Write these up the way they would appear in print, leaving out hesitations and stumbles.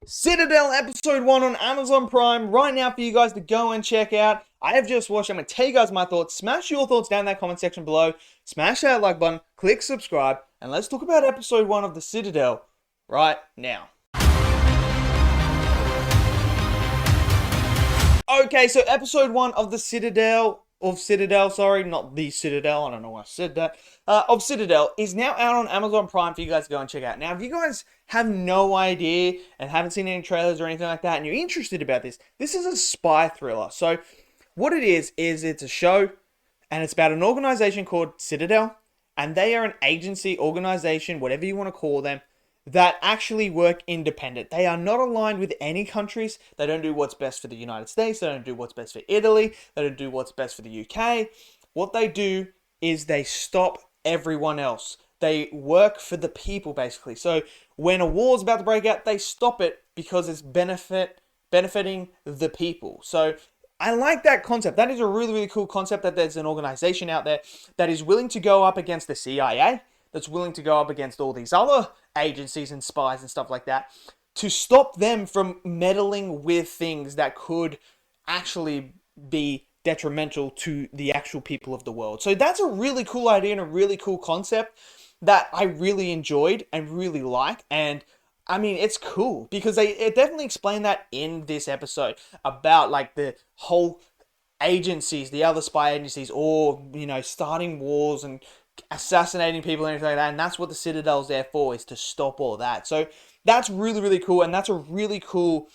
Citadel episode 1 on Amazon Prime right now for you guys to go and check out. I have just watched. I'm going to tell you guys my thoughts. Smash your thoughts down in that comment section below. Smash that like button, click subscribe, and let's talk about episode 1 of the Citadel right now. Okay, so episode 1 of the Citadel, sorry, not the Citadel, I don't know why I said that, of Citadel is now out on Amazon Prime for you guys to go and check out. Now, if you guys have no idea and haven't seen any trailers or anything like that, and you're interested about this is a spy thriller. So, what it is it's a show, and it's about an organization called Citadel, and they are an agency, organization, whatever you want to call them, that actually work independent. They are not aligned with any countries. They don't do what's best for the United States. They don't do what's best for Italy. They don't do what's best for the UK. What they do is they stop everyone else. They work for the people, basically. So when a war's about to break out, they stop it because it's benefiting the people. So I like that concept. That is a really, really cool concept, that there's an organization out there that is willing to go up against the CIA, that's willing to go up against all these other agencies and spies and stuff like that, to stop them from meddling with things that could actually be detrimental to the actual people of the world. So that's a really cool idea and a really cool concept that I really enjoyed and really like. And I mean, it's cool because it definitely explained that in this episode about like the whole agencies, the other spy agencies, or, starting wars and assassinating people and everything like that. And that's what the Citadel's there for, is to stop all that. So that's really, really cool. And that's a really cool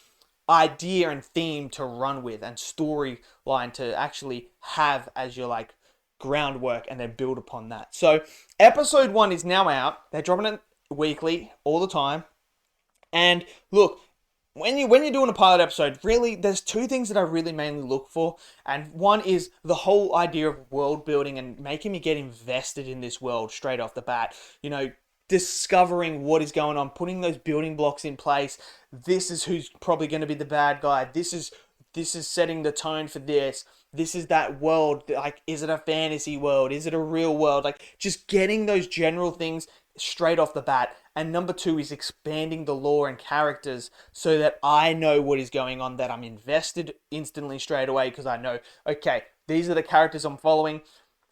idea and theme to run with, and storyline to actually have as your like groundwork, and then build upon that. So episode 1 is now out. They're dropping it weekly all the time. And look, when you're doing a pilot episode, really, there's two things that I really mainly look for. And one is the whole idea of world building and making me get invested in this world straight off the bat. Discovering what is going on, putting those building blocks in place. This is who's probably going to be the bad guy. This is setting the tone for this. This is that world. Like, is it a fantasy world? Is it a real world? Like, just getting those general things straight off the bat. And number 2 is expanding the lore and characters so that I know what is going on, that I'm invested instantly straight away, because I know, okay, these are the characters I'm following.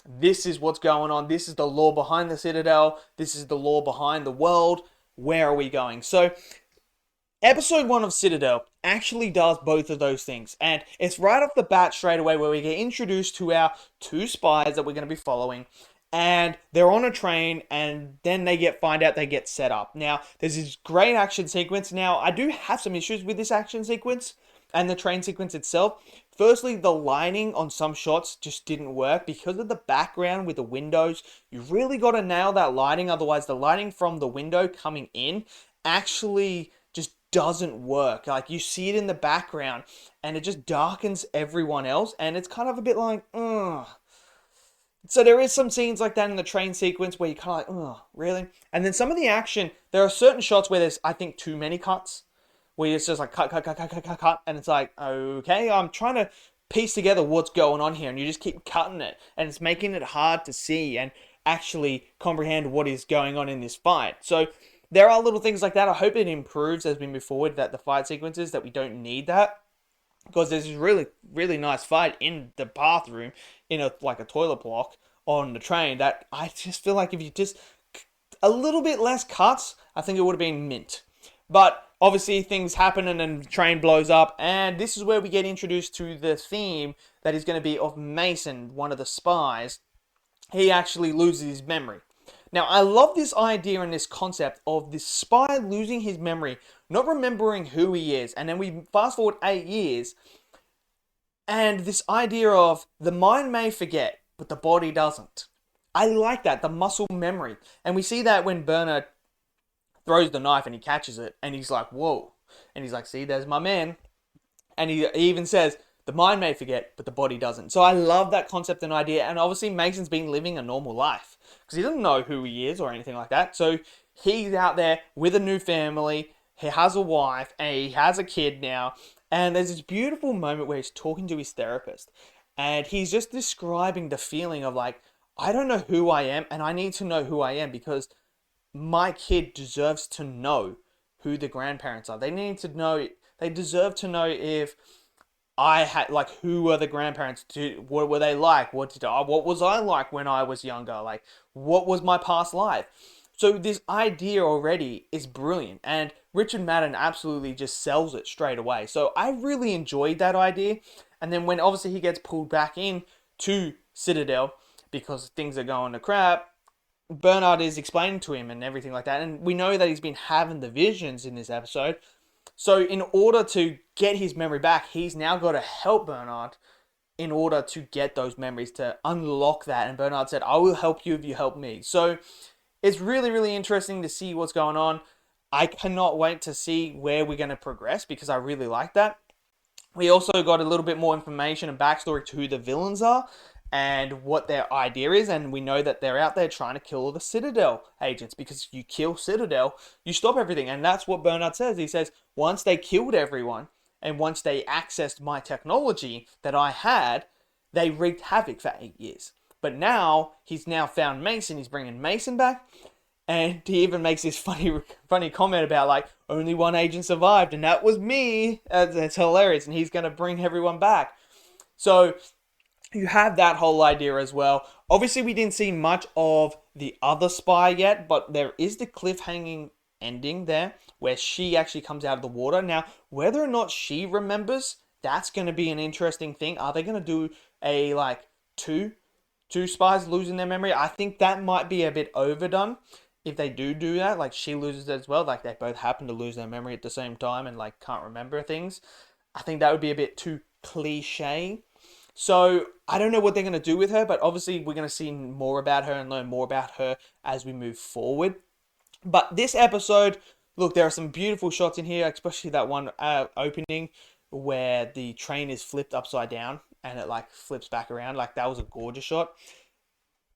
This is what's going on. This is the lore behind the Citadel. This is the lore behind the world. Where are we going? So episode 1 of Citadel actually does both of those things. And it's right off the bat straight away where we get introduced to our 2 spies that we're going to be following. And they're on a train, and then they find out they get set up. Now, there's this great action sequence. Now, I do have some issues with this action sequence and the train sequence itself. Firstly, the lighting on some shots just didn't work because of the background with the windows. You really got to nail that lighting, otherwise the lighting from the window coming in actually just doesn't work. Like, you see it in the background, and it just darkens everyone else, and it's kind of a bit like, ugh. So there is some scenes like that in the train sequence where you're kind of like, oh, really? And then some of the action, there are certain shots where there's, I think, too many cuts, where it's just like cut, and it's like, okay, I'm trying to piece together what's going on here, and you just keep cutting it, and it's making it hard to see and actually comprehend what is going on in this fight. So there are little things like that. I hope it improves as we move forward, that the fight sequences, that we don't need that. Because there's this really, really nice fight in the bathroom, in a toilet block on the train, that I just feel like if you just a little bit less cuts, I think it would have been mint. But obviously things happen, and then the train blows up, and this is where we get introduced to the theme that is going to be of Mason, one of the spies. He actually loses his memory. Now, I love this idea and this concept of this spy losing his memory, not remembering who he is. And then we fast forward 8 years, and this idea of the mind may forget, but the body doesn't. I like that, the muscle memory. And we see that when Bernard throws the knife and he catches it, and he's like, whoa. And he's like, see, there's my man. And he even says, the mind may forget, but the body doesn't. So I love that concept and idea. And obviously Mason's been living a normal life, because he doesn't know who he is or anything like that. So he's out there with a new family. He has a wife, and he has a kid now. And there's this beautiful moment where he's talking to his therapist, and he's just describing the feeling of like, I don't know who I am, and I need to know who I am, because my kid deserves to know who the grandparents are. They need to know, they deserve to know if I had, like, who were the grandparents? What were they like? What was I like when I was younger? Like, what was my past life? So this idea already is brilliant, and Richard Madden absolutely just sells it straight away. So I really enjoyed that idea. And then when obviously he gets pulled back in to Citadel because things are going to crap, Bernard is explaining to him and everything like that. And we know that he's been having the visions in this episode. So in order to get his memory back, he's now got to help Bernard in order to get those memories, to unlock that. And Bernard said, I will help you if you help me. So it's really, really interesting to see what's going on. I cannot wait to see where we're going to progress because I really like that. We also got a little bit more information and backstory to who the villains are and what their idea is, and we know that they're out there trying to kill the Citadel agents, because you kill Citadel, you stop everything. And that's what Bernard says. He says, once they killed everyone, and once they accessed my technology that I had, they wreaked havoc for 8 years. But now, he's now found Mason, he's bringing Mason back, and he even makes this funny comment about, like, only one agent survived, and that was me. It's hilarious, and he's going to bring everyone back. So you have that whole idea as well. Obviously, we didn't see much of the other spy yet, but there is the cliffhanging ending there where she actually comes out of the water. Now, whether or not she remembers, that's going to be an interesting thing. Are they going to do a, like, two spies losing their memory? I think that might be a bit overdone if they do that. Like, she loses it as well. Like, they both happen to lose their memory at the same time and, like, can't remember things. I think that would be a bit too cliche. So I don't know what they're going to do with her, but obviously we're going to see more about her and learn more about her as we move forward. But this episode, look, there are some beautiful shots in here, especially that one opening where the train is flipped upside down and it, like, flips back around. Like, that was a gorgeous shot.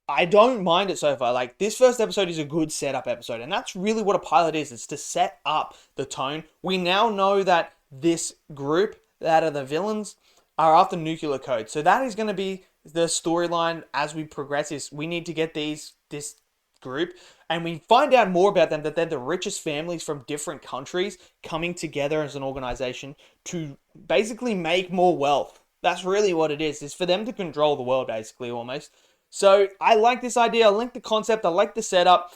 I don't mind it so far. Like, this first episode is a good setup episode, and that's really what a pilot is. It's to set up the tone. We now know that this group that are the villains are after nuclear code. So that is going to be the storyline as we progress. Is we need to get this group, and we find out more about them, that they're the richest families from different countries coming together as an organization to basically make more wealth. That's really what it is. It's for them to control the world, basically, almost. So I like this idea. I like the concept. I like the setup.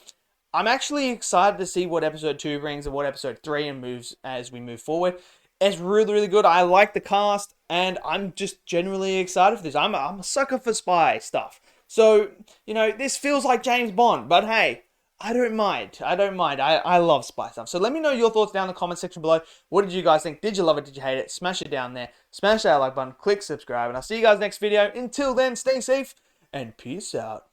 I'm actually excited to see what episode 2 brings and what episode 3 and moves as we move forward. It's really, really good. I like the cast, and I'm just generally excited for this. I'm a sucker for spy stuff. So, you know, this feels like James Bond, but hey, I don't mind. I love spy stuff. So let me know your thoughts down in the comment section below. What did you guys think? Did you love it? Did you hate it? Smash it down there. Smash that like button. Click subscribe, and I'll see you guys next video. Until then, stay safe, and peace out.